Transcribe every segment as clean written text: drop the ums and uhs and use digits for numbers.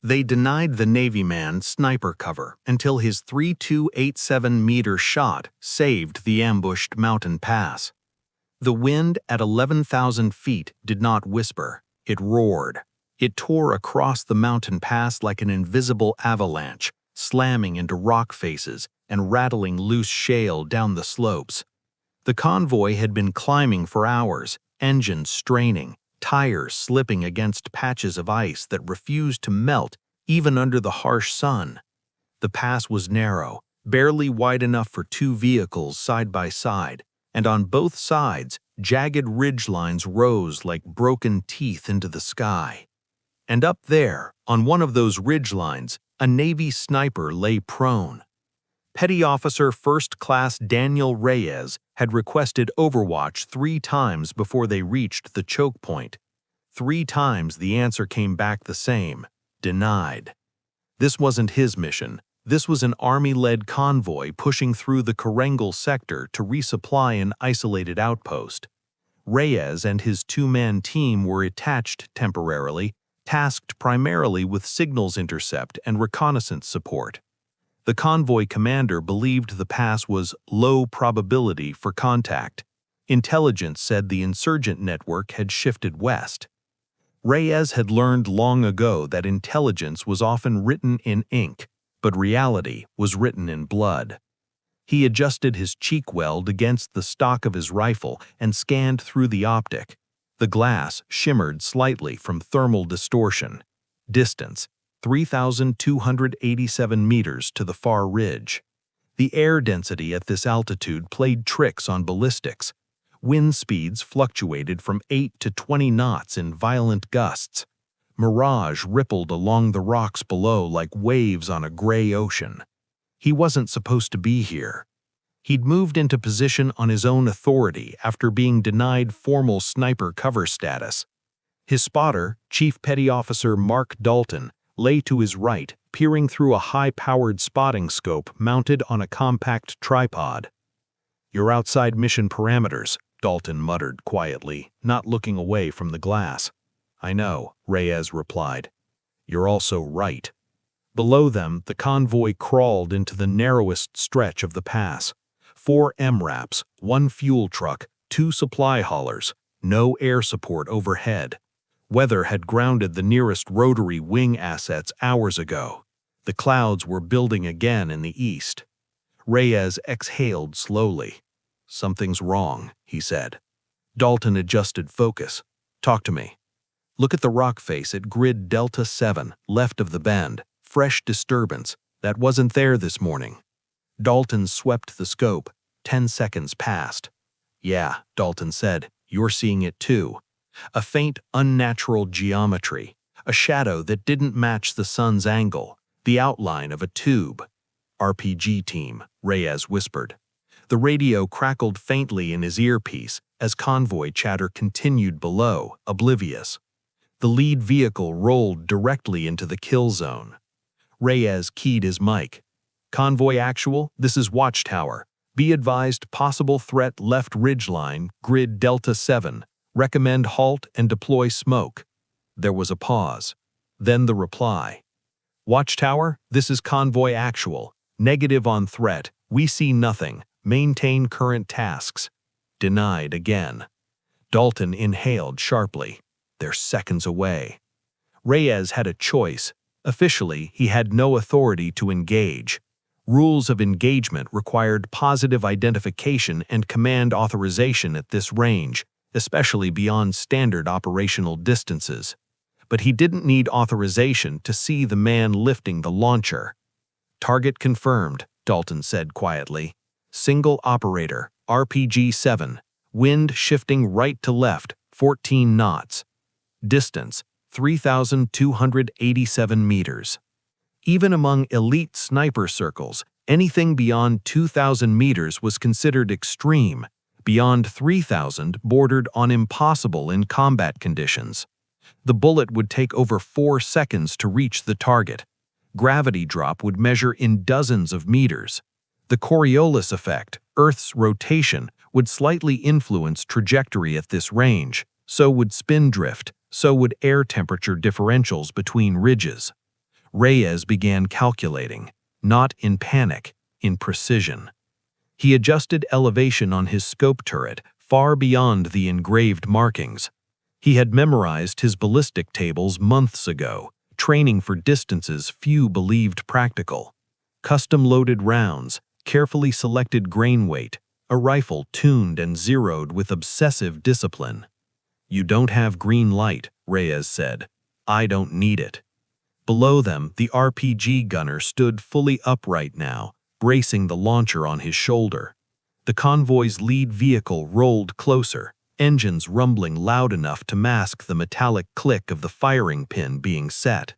They denied the Navy man sniper cover until his 3287-meter shot saved the ambushed mountain pass. The wind at 11,000 feet did not whisper, it roared. It tore across the mountain pass like an invisible avalanche, slamming into rock faces and rattling loose shale down the slopes. The convoy had been climbing for hours, engines straining, tires slipping against patches of ice that refused to melt even under the harsh sun. The pass was narrow, barely wide enough for two vehicles side by side, and on both sides, jagged ridgelines rose like broken teeth into the sky. And up there, on one of those ridgelines, a Navy sniper lay prone. Petty Officer First Class Daniel Reyes had requested overwatch 3 times before they reached the choke point. 3 times the answer came back the same: denied. This wasn't his mission. This was an Army-led convoy pushing through the Karengal sector to resupply an isolated outpost. Reyes and his 2-man team were attached temporarily, tasked primarily with signals intercept and reconnaissance support. The convoy commander believed the pass was low probability for contact. Intelligence said the insurgent network had shifted west. Reyes had learned long ago that intelligence was often written in ink, but reality was written in blood. He adjusted his cheek weld against the stock of his rifle and scanned through the optic. The glass shimmered slightly from thermal distortion. Distance: 3,287 meters to the far ridge. The air density at this altitude played tricks on ballistics. Wind speeds fluctuated from 8 to 20 knots in violent gusts. Mirage rippled along the rocks below like waves on a gray ocean. He wasn't supposed to be here. He'd moved into position on his own authority after being denied formal sniper cover status. His spotter, Chief Petty Officer Mark Dalton, lay to his right, peering through a high-powered spotting scope mounted on a compact tripod. "You're outside mission parameters," Dalton muttered quietly, not looking away from the glass. "I know," Reyes replied. "You're also right." Below them, the convoy crawled into the narrowest stretch of the pass. 4 MRAPs, 1 fuel truck, 2 supply haulers, no air support overhead. Weather had grounded the nearest rotary wing assets hours ago. The clouds were building again in the east. Reyes exhaled slowly. "Something's wrong," he said. Dalton adjusted focus. "Talk to me." "Look at the rock face at grid Delta 7, left of the bend. Fresh disturbance. That wasn't there this morning." Dalton swept the scope. 10 seconds passed. "Yeah," Dalton said, "you're seeing it too. A faint, unnatural geometry. A shadow that didn't match the sun's angle. The outline of a tube." "RPG team," Reyes whispered. The radio crackled faintly in his earpiece as convoy chatter continued below, oblivious. The lead vehicle rolled directly into the kill zone. Reyes keyed his mic. "Convoy actual, this is Watchtower. Be advised, possible threat left ridgeline, grid Delta 7. Recommend halt and deploy smoke." There was a pause. Then the reply. "Watchtower, this is Convoy actual. Negative on threat. We see nothing. Maintain current tasks." Denied again. Dalton inhaled sharply. They're seconds away. Reyes had a choice. Officially, he had no authority to engage. Rules of engagement required positive identification and command authorization at this range, especially beyond standard operational distances. But he didn't need authorization to see the man lifting the launcher. "Target confirmed," Dalton said quietly. "Single operator, RPG-7. Wind shifting right to left, 14 knots. Distance, 3,287 meters." Even among elite sniper circles, anything beyond 2,000 meters was considered extreme. Beyond 3,000 bordered on impossible in combat conditions. The bullet would take over 4 seconds to reach the target. Gravity drop would measure in dozens of meters. The Coriolis effect, Earth's rotation, would slightly influence trajectory at this range. So would spin drift, so would air temperature differentials between ridges. Reyes began calculating, not in panic, in precision. He adjusted elevation on his scope turret far beyond the engraved markings. He had memorized his ballistic tables months ago, training for distances few believed practical. Custom-loaded rounds, carefully selected grain weight, a rifle tuned and zeroed with obsessive discipline. "You don't have green light," Reyes said. "I don't need it." Below them, the RPG gunner stood fully upright now, bracing the launcher on his shoulder. The convoy's lead vehicle rolled closer, engines rumbling loud enough to mask the metallic click of the firing pin being set.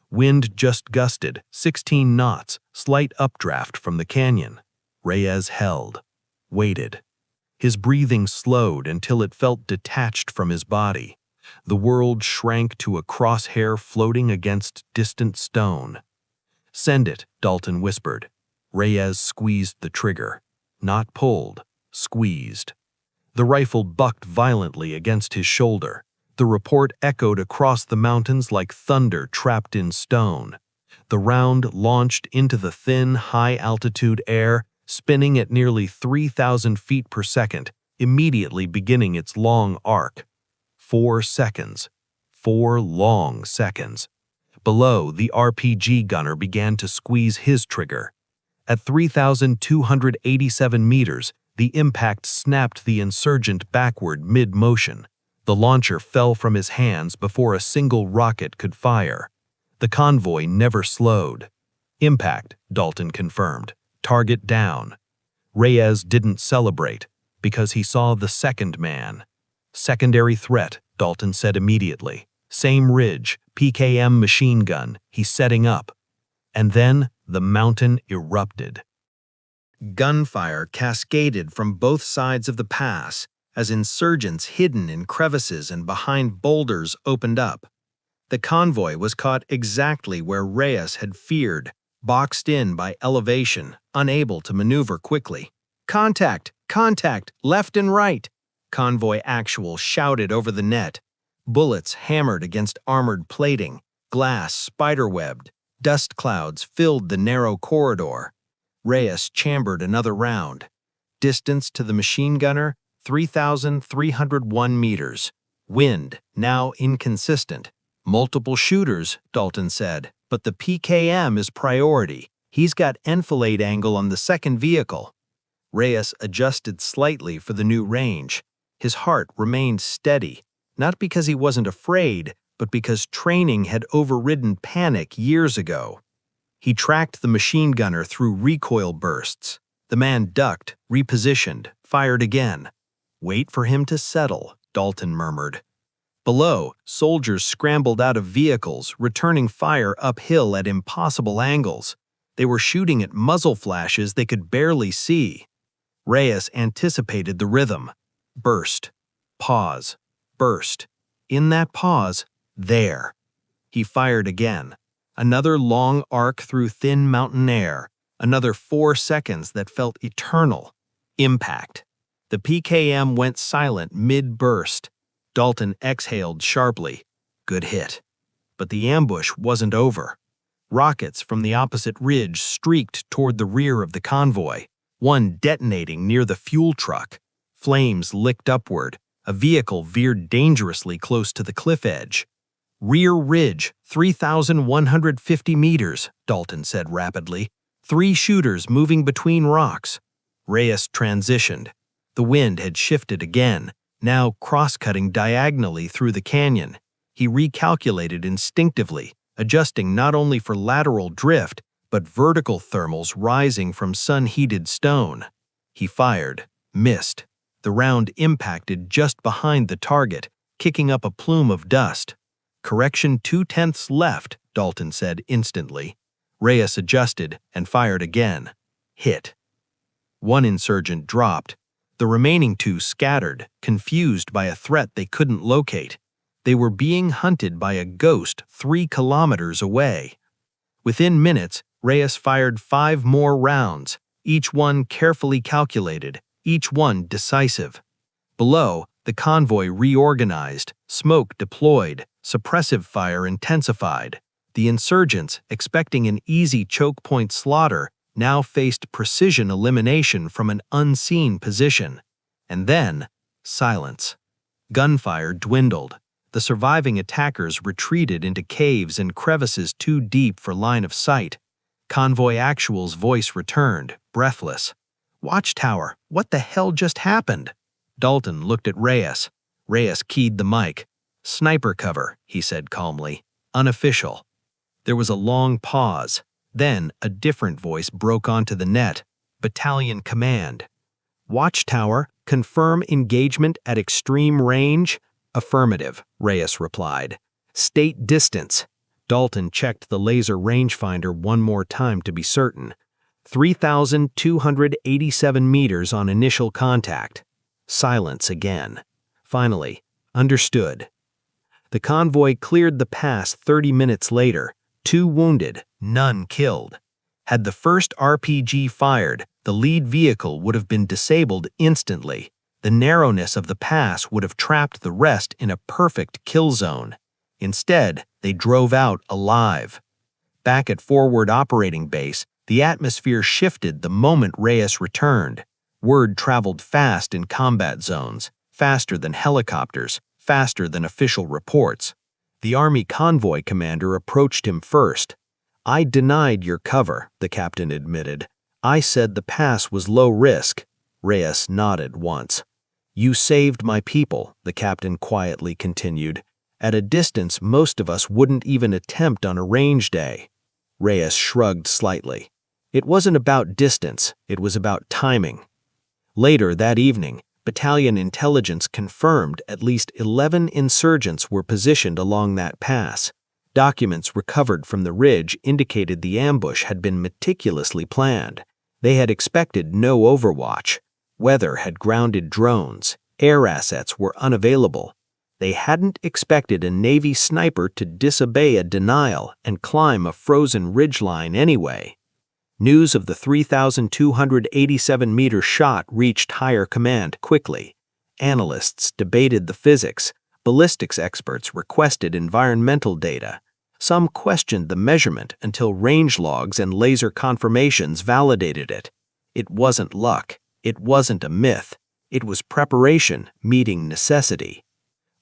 Wind just gusted, 16 knots, slight updraft from the canyon. Reyes held, waited. His breathing slowed until it felt detached from his body. The world shrank to a crosshair floating against distant stone. "Send it," Dalton whispered. Reyes squeezed the trigger. Not pulled, squeezed. The rifle bucked violently against his shoulder. The report echoed across the mountains like thunder trapped in stone. The round launched into the thin, high-altitude air, spinning at nearly 3,000 feet per second, immediately beginning its long arc. 4 seconds. 4 long seconds. Below, the RPG gunner began to squeeze his trigger. At 3,287 meters, the impact snapped the insurgent backward mid-motion. The launcher fell from his hands before a single rocket could fire. The convoy never slowed. "Impact," Dalton confirmed. "Target down." Reyes didn't celebrate, because he saw the second man. "Secondary threat," Dalton said immediately. "Same ridge, PKM machine gun, he's setting up." And then the mountain erupted. Gunfire cascaded from both sides of the pass as insurgents hidden in crevices and behind boulders opened up. The convoy was caught exactly where Reyes had feared, boxed in by elevation, unable to maneuver quickly. "Contact! Contact! Left and right!" Convoy Actual shouted over the net. Bullets hammered against armored plating, glass spiderwebbed, dust clouds filled the narrow corridor. Reyes chambered another round. Distance to the machine gunner, 3,301 meters. Wind, now inconsistent. "Multiple shooters," Dalton said, "but the PKM is priority. He's got enfilade angle on the second vehicle." Reyes adjusted slightly for the new range. His heart remained steady, not because he wasn't afraid, but because training had overridden panic years ago. He tracked the machine gunner through recoil bursts. The man ducked, repositioned, fired again. "Wait for him to settle," Dalton murmured. Below, soldiers scrambled out of vehicles, returning fire uphill at impossible angles. They were shooting at muzzle flashes they could barely see. Reyes anticipated the rhythm. Burst. Pause. Burst. In that pause, there. He fired again. Another long arc through thin mountain air. Another 4 seconds that felt eternal. Impact. The PKM went silent mid-burst. Dalton exhaled sharply. Good hit. But the ambush wasn't over. Rockets from the opposite ridge streaked toward the rear of the convoy, one detonating near the fuel truck. Flames licked upward. A vehicle veered dangerously close to the cliff edge. "Rear ridge, 3,150 meters," Dalton said rapidly. 3 shooters moving between rocks. Reyes transitioned. The wind had shifted again, now cross-cutting diagonally through the canyon. He recalculated instinctively, adjusting not only for lateral drift, but vertical thermals rising from sun-heated stone. He fired, missed. The round impacted just behind the target, kicking up a plume of dust. "Correction 2/10 left," Dalton said instantly. Reyes adjusted and fired again. Hit. One insurgent dropped. The remaining 2 scattered, confused by a threat they couldn't locate. They were being hunted by a ghost 3 kilometers away. Within minutes, Reyes fired 5 more rounds, each one carefully calculated, each one decisive. Below, the convoy reorganized, smoke deployed, suppressive fire intensified. The insurgents, expecting an easy choke point slaughter, now faced precision elimination from an unseen position. And then, silence. Gunfire dwindled. The surviving attackers retreated into caves and crevices too deep for line of sight. Convoy Actual's voice returned, breathless. "Watchtower, what the hell just happened?" Dalton looked at Reyes. Reyes keyed the mic. "Sniper cover," he said calmly. "Unofficial." There was a long pause. Then a different voice broke onto the net. "Battalion command." "Watchtower, confirm engagement at extreme range?" "Affirmative," Reyes replied. "State distance." Dalton checked the laser rangefinder one more time to be certain. 3,287 meters on initial contact. Silence again. Finally, "Understood." The convoy cleared the pass 30 minutes later. 2 wounded, none killed. Had the first RPG fired, the lead vehicle would have been disabled instantly. The narrowness of the pass would have trapped the rest in a perfect kill zone. Instead, they drove out alive. Back at forward operating base, the atmosphere shifted the moment Reyes returned. Word traveled fast in combat zones, faster than helicopters, faster than official reports. The Army convoy commander approached him first. "I denied your cover," the captain admitted. "I said the pass was low risk." Reyes nodded once. "You saved my people," the captain quietly continued. "At a distance most of us wouldn't even attempt on a range day." Reyes shrugged slightly. It wasn't about distance, it was about timing. Later that evening, battalion intelligence confirmed at least 11 insurgents were positioned along that pass. Documents recovered from the ridge indicated the ambush had been meticulously planned. They had expected no overwatch. Weather had grounded drones. Air assets were unavailable. They hadn't expected a Navy sniper to disobey a denial and climb a frozen ridgeline anyway. News of the 3,287-meter shot reached higher command quickly. Analysts debated the physics. Ballistics experts requested environmental data. Some questioned the measurement until range logs and laser confirmations validated it. It wasn't luck. It wasn't a myth. It was preparation meeting necessity.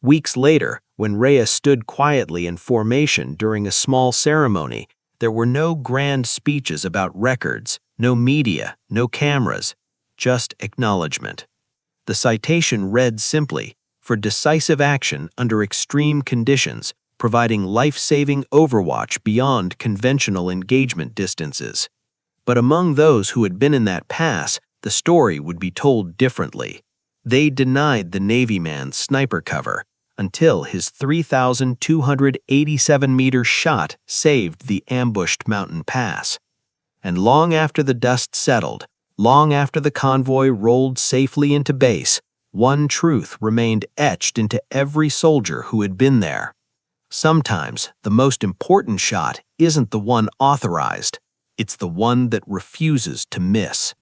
Weeks later, when Reyes stood quietly in formation during a small ceremony, there were no grand speeches about records, no media, no cameras, just acknowledgement. The citation read simply, "For decisive action under extreme conditions, providing life-saving overwatch beyond conventional engagement distances." But among those who had been in that pass, the story would be told differently. They denied the Navy man's sniper cover until his 3,287-meter shot saved the ambushed mountain pass. And long after the dust settled, long after the convoy rolled safely into base, one truth remained etched into every soldier who had been there. Sometimes the most important shot isn't the one authorized, it's the one that refuses to miss.